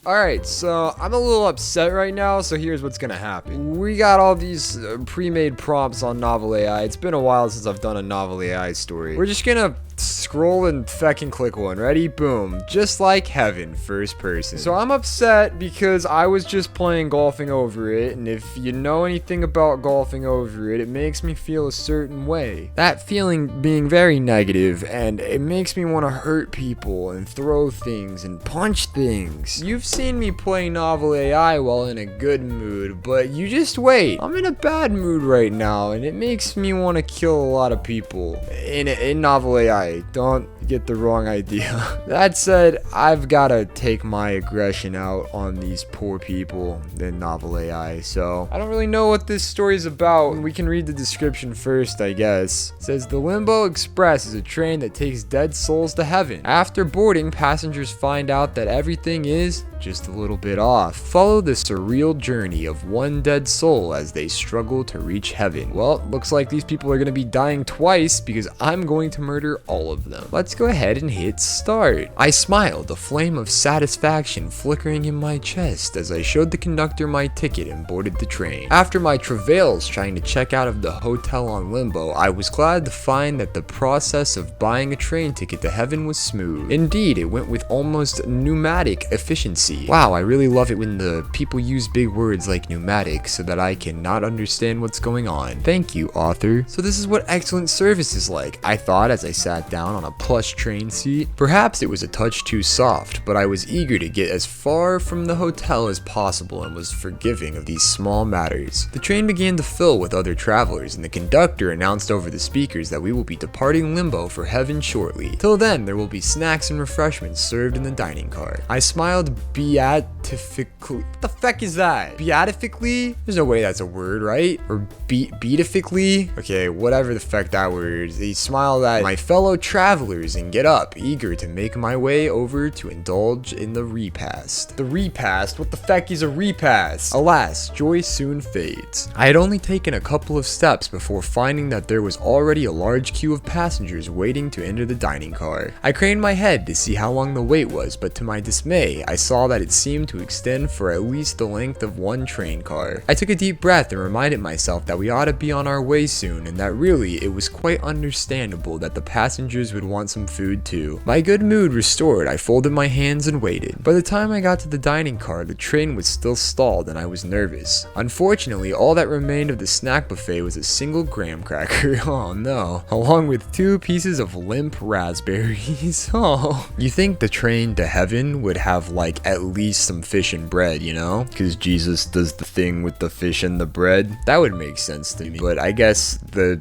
Alright, so I'm a little upset right now, so here's what's gonna happen. We got all these pre-made prompts on NovelAI. It's been a while since I've done a NovelAI story. We're just gonna scroll and feckin' click one. Ready? Boom. Just like heaven, first person. So I'm upset because I was just playing Golfing Over It, and if you know anything about Golfing Over It, it makes me feel a certain way. That feeling being very negative, and it makes me want to hurt people and throw things and punch things. You've seen me play NovelAI while in a good mood, but you just wait. I'm in a bad mood right now, and it makes me want to kill a lot of people in NovelAI. Don't get the wrong idea. That said, I've gotta take my aggression out on these poor people in NovelAI, so I don't really know what this story is about. We can read the description first, I guess. It says, the Limbo Express is a train that takes dead souls to heaven. After boarding, passengers find out that everything is just a little bit off. Follow the surreal journey of one dead soul as they struggle to reach heaven. Well, looks like these people are going to be dying twice because I'm going to murder all of them. Let's go ahead and hit start. I smiled, a flame of satisfaction flickering in my chest as I showed the conductor my ticket and boarded the train. After my travails trying to check out of the hotel on Limbo, I was glad to find that the process of buying a train ticket to heaven was smooth. Indeed, it went with almost pneumatic efficiency. Wow, I really love it when the people use big words like pneumatic so that I cannot understand what's going on. Thank you, author. So this is what excellent service is like, I thought as I sat down on a plush train seat. Perhaps it was a touch too soft, but I was eager to get as far from the hotel as possible and was forgiving of these small matters. The train began to fill with other travelers, and the conductor announced over the speakers that we will be departing Limbo for heaven shortly. Till then, there will be snacks and refreshments served in the dining car. I smiled beatifically. What the feck is that? Beatifically? There's no way that's a word, right? Or beatifically? Okay, whatever the feck that word is. He smiled at my fellow travelers and get up, eager to make my way over to indulge in the repast. The repast? What the feck is a repast? Alas, joy soon fades. I had only taken a couple of steps before finding that there was already a large queue of passengers waiting to enter the dining car. I craned my head to see how long the wait was, but to my dismay, I saw that it seemed to extend for at least the length of one train car. I took a deep breath and reminded myself that we ought to be on our way soon, and that really it was quite understandable that the passengers would want some food too. My good mood restored, I folded my hands and waited. By the time I got to the dining car, the train was still stalled and I was nervous. Unfortunately, all that remained of the snack buffet was a single graham cracker. Oh no. Along with 2 pieces of limp raspberries. Oh. You think the train to heaven would have like at least some fish and bread, you know? Because Jesus does the thing with the fish and the bread. That would make sense to me. But I guess the,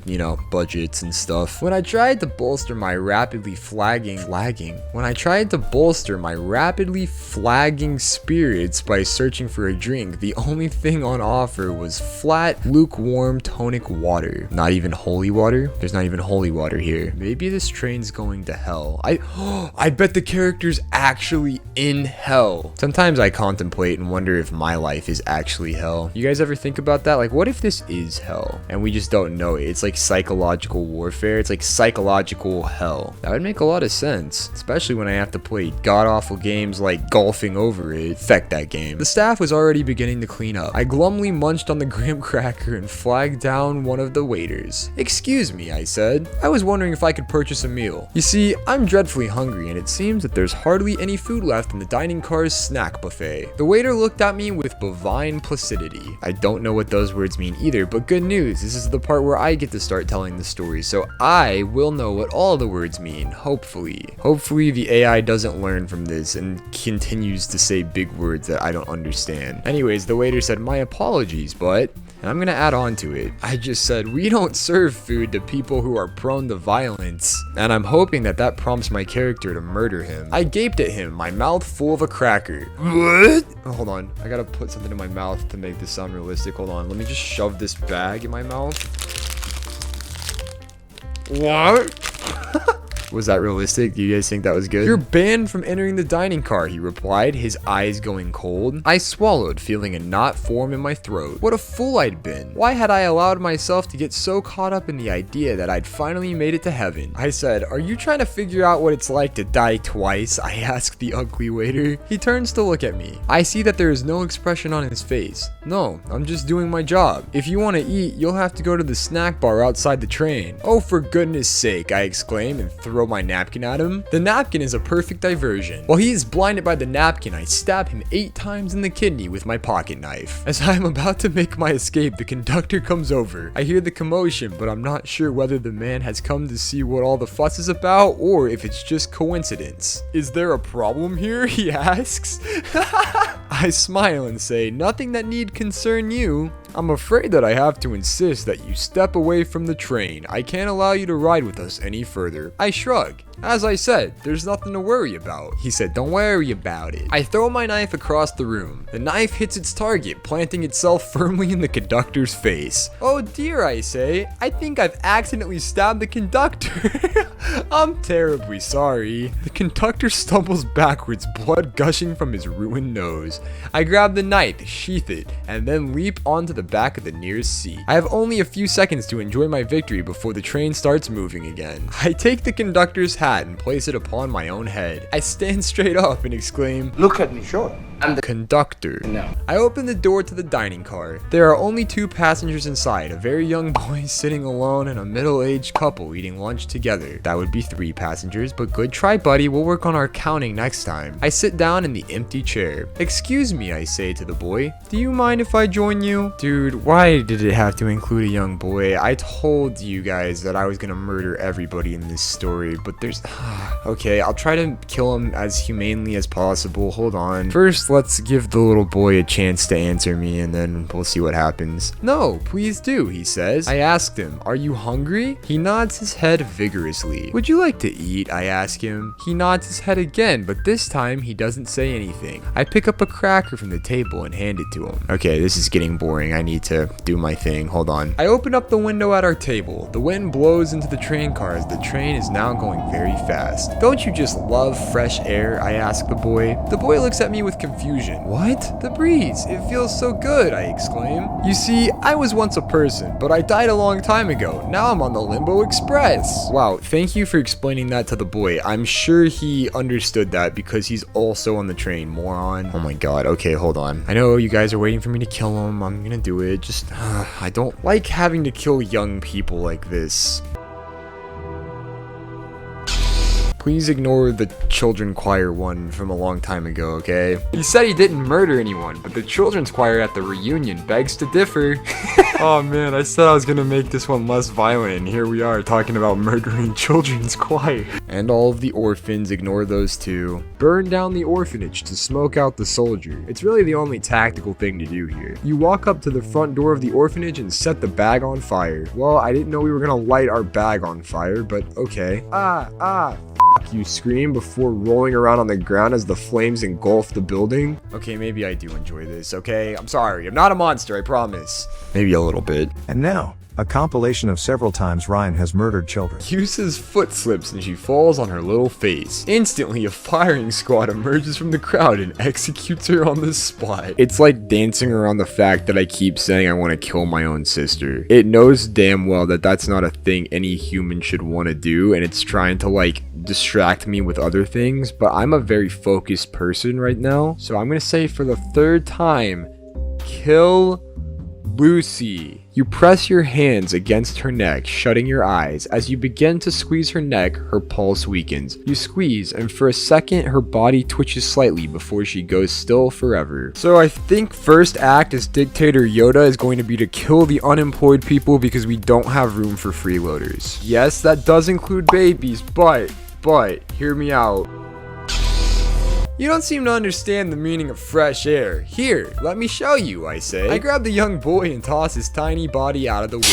budgets and stuff. When I tried to bolster my rapidly flagging spirits by searching for a drink, the only thing on offer was flat, lukewarm, tonic water. Not even holy water? There's not even holy water here. Maybe this train's going to hell. I bet the character's actually in hell. Sometimes I contemplate and wonder if my life is actually hell. You guys ever think about that? Like, what if this is hell and we just don't know it? It's like psychological warfare. It's like psychological hell. That would make a lot of sense, especially when I have to play god-awful games like Golfing Over It. Feck that game. The staff was already beginning to clean up. I glumly munched on the graham cracker and flagged down one of the waiters. "Excuse me," I said. I was wondering if I could purchase a meal. You see, I'm dreadfully hungry and it seems that there's hardly any food left in the dining car's snack buffet. The waiter looked at me with bovine placidity. I don't know what those words mean either, but good news, this is the part where I get to start telling the story, so I will know what all the words mean, hopefully. Hopefully the AI doesn't learn from this and continues to say big words that I don't understand. Anyways, the waiter said, "My apologies, but..." And I'm gonna add on to it. I just said, "We don't serve food to people who are prone to violence." And I'm hoping that that prompts my character to murder him. I gaped at him, my mouth full of a cracker. What? Oh, hold on. I gotta put something in my mouth to make this sound realistic. Hold on. Let me just shove this bag in my mouth. What? Was that realistic? Do you guys think that was good? You're banned from entering the dining car, he replied, his eyes going cold. I swallowed, feeling a knot form in my throat. What a fool I'd been. Why had I allowed myself to get so caught up in the idea that I'd finally made it to heaven? I said, are you trying to figure out what it's like to die twice? I asked the ugly waiter. He turns to look at me. I see that there is no expression on his face. No, I'm just doing my job. If you want to eat, you'll have to go to the snack bar outside the train. Oh, for goodness sake, I exclaim and throw my napkin at him. The napkin is a perfect diversion. While he is blinded by the napkin, I stab him 8 times in the kidney with my pocket knife. As I am about to make my escape, the conductor comes over. I hear the commotion, but I'm not sure whether the man has come to see what all the fuss is about or if it's just coincidence. Is there a problem here? He asks. I smile and say, nothing that need concern you. I'm afraid that I have to insist that you step away from the train. I can't allow you to ride with us any further. I shrug. As I said, there's nothing to worry about. He said, don't worry about it. I throw my knife across the room. The knife hits its target, planting itself firmly in the conductor's face. Oh dear, I say. I think I've accidentally stabbed the conductor. I'm terribly sorry. The conductor stumbles backwards, blood gushing from his ruined nose. I grab the knife, sheath it, and then leap onto the back of the nearest seat. I have only a few seconds to enjoy my victory before the train starts moving again. I take the conductor's hat and place it upon my own head. I stand straight up and exclaim, look at me, sure. I'm the conductor. No. I open the door to the dining car. There are only 2 passengers inside, a very young boy sitting alone and a middle-aged couple eating lunch together. That would be 3 passengers, but good try, buddy. We'll work on our counting next time. I sit down in the empty chair. Excuse me, I say to the boy. Do you mind if I join you? Dude, why did it have to include a young boy? I told you guys that I was gonna murder everybody in this story, but there's... Okay, I'll try to kill him as humanely as possible. Hold on. First, let's give the little boy a chance to answer me, and then we'll see what happens. No, please do, he says. I asked him, are you hungry? He nods his head vigorously. Would you like to eat? I ask him. He nods his head again, but this time he doesn't say anything. I pick up a cracker from the table and hand it to him. Okay, this is getting boring. I need to do my thing. Hold on. I open up the window at our table. The wind blows into the train car as the train is now going very fast. Don't you just love fresh air? I ask the boy. The boy looks at me with confusion. What? The breeze. It feels so good, I exclaim. You see, I was once a person, but I died a long time ago. Now I'm on the Limbo Express. Wow, thank you for explaining that to the boy. I'm sure he understood that because he's also on the train, moron. Oh my god, okay, hold on. I know you guys are waiting for me to kill him. I'm gonna do it. Just, I don't like having to kill young people like this. Please ignore the children choir one from a long time ago, okay? He said he didn't murder anyone, but the children's choir at the reunion begs to differ. Oh man, I said I was gonna make this one less violent, and here we are talking about murdering children's choir. And all of the orphans, ignore those too. Burn down the orphanage to smoke out the soldier. It's really the only tactical thing to do here. You walk up to the front door of the orphanage and set the bag on fire. Well, I didn't know we were gonna light our bag on fire, but okay. You scream before rolling around on the ground as the flames engulf the building. Okay, maybe I do enjoy this, okay? I'm sorry, I'm not a monster, I promise. Maybe a little bit. And now, a compilation of several times Ryan has murdered children. Yusa's foot slips and she falls on her little face. Instantly, a firing squad emerges from the crowd and executes her on the spot. It's like dancing around the fact that I keep saying I want to kill my own sister. It knows damn well that that's not a thing any human should want to do, and it's trying to like distract me with other things, but I'm a very focused person right now, so I'm gonna say for the 3rd time, kill Lucy. You press your hands against her neck, shutting your eyes. As you begin to squeeze her neck, her pulse weakens. You squeeze, and for a second, her body twitches slightly before she goes still forever. So I think first act as Dictator Yoda is going to be to kill the unemployed people because we don't have room for freeloaders. Yes, that does include babies, but, hear me out. You don't seem to understand the meaning of fresh air. Here, let me show you, I say. I grab the young boy and toss his tiny body out of the window.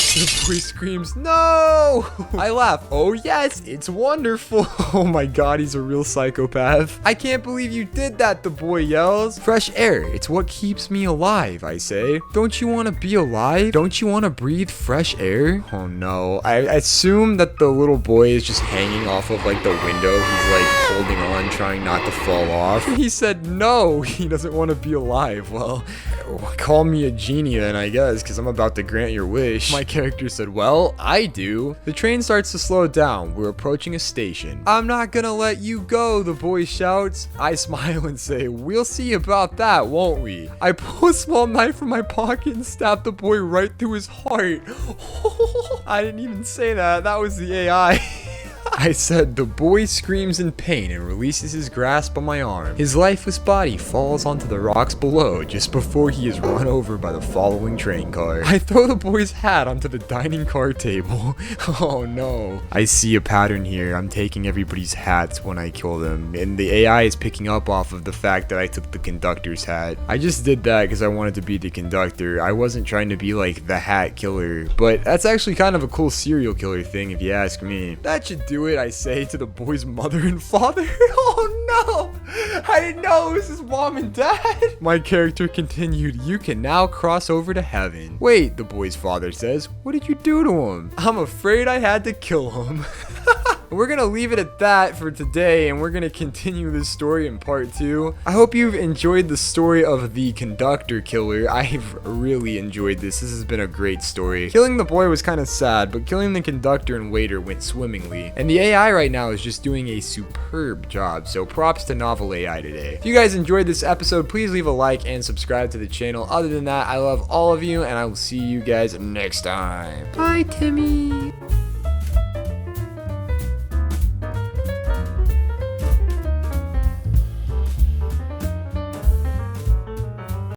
The boy screams, no! I laugh, oh yes, it's wonderful. Oh my god, he's a real psychopath. I can't believe you did that, the boy yells. Fresh air, it's what keeps me alive, I say. Don't you want to be alive? Don't you want to breathe fresh air? Oh no, I assume that the little boy is just hanging off of like the window. He's like holding on, trying not to fall off. He said no, he doesn't want to be alive. Well, call me a genie then, I guess, because I'm about to grant your wish. My character said, well, I do. The train starts to slow down. We're approaching a station. I'm not gonna let you go, the boy shouts. I smile and say, we'll see about that, won't we? I pull a small knife from my pocket and stab the boy right through his heart. I didn't even say that. That was the AI. I said, the boy screams in pain and releases his grasp on my arm. His lifeless body falls onto the rocks below just before he is run over by the following train car. I throw the boy's hat onto the dining car table. Oh no. I see a pattern here. I'm taking everybody's hats when I kill them, and the AI is picking up off of the fact that I took the conductor's hat. I just did that because I wanted to be the conductor. I wasn't trying to be like the hat killer, but that's actually kind of a cool serial killer thing if you ask me. That should do it, I say to the boy's mother and father. Oh no! I didn't know it was his mom and dad. My character continued, you can now cross over to heaven. Wait, the boy's father says, what did you do to him? I'm afraid I had to kill him. We're gonna leave it at that for today, and we're gonna continue this story in part 2. I hope you've enjoyed the story of the conductor killer. I've really enjoyed this. This has been a great story. Killing the boy was kind of sad, but killing the conductor and waiter went swimmingly. And the AI right now is just doing a superb job, so props to NovelAI today. If you guys enjoyed this episode, please leave a like and subscribe to the channel. Other than that, I love all of you, and I will see you guys next time. Bye, Timmy.